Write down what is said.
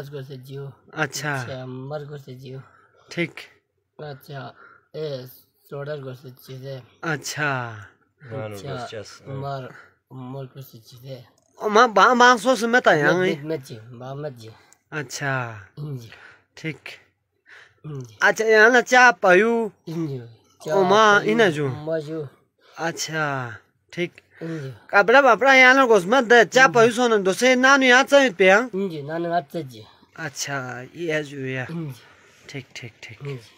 Alas ko se jiyo. अच्छा Mar ko se jiyo. ठीक अच्छा सोडर को से चीज़े. अच्छा Mar mol ko se चीज़े. मां बांग सो से मत आया Meti Muhammad ji. अच्छा Inji. ठीक Inji. अच्छा यहाँ ना चा पायु Inji. ओमा इना जो Maju. अच्छा ठीक Inji. कपड़ा बपड़ा यहाँ ना कुछ मत दे चा पायु सोना दोसे ना नहीं आता है पे Inji. Nana atta ji. अच्छा ये है जो या Inji. ठीक ठीक ठीक Inji.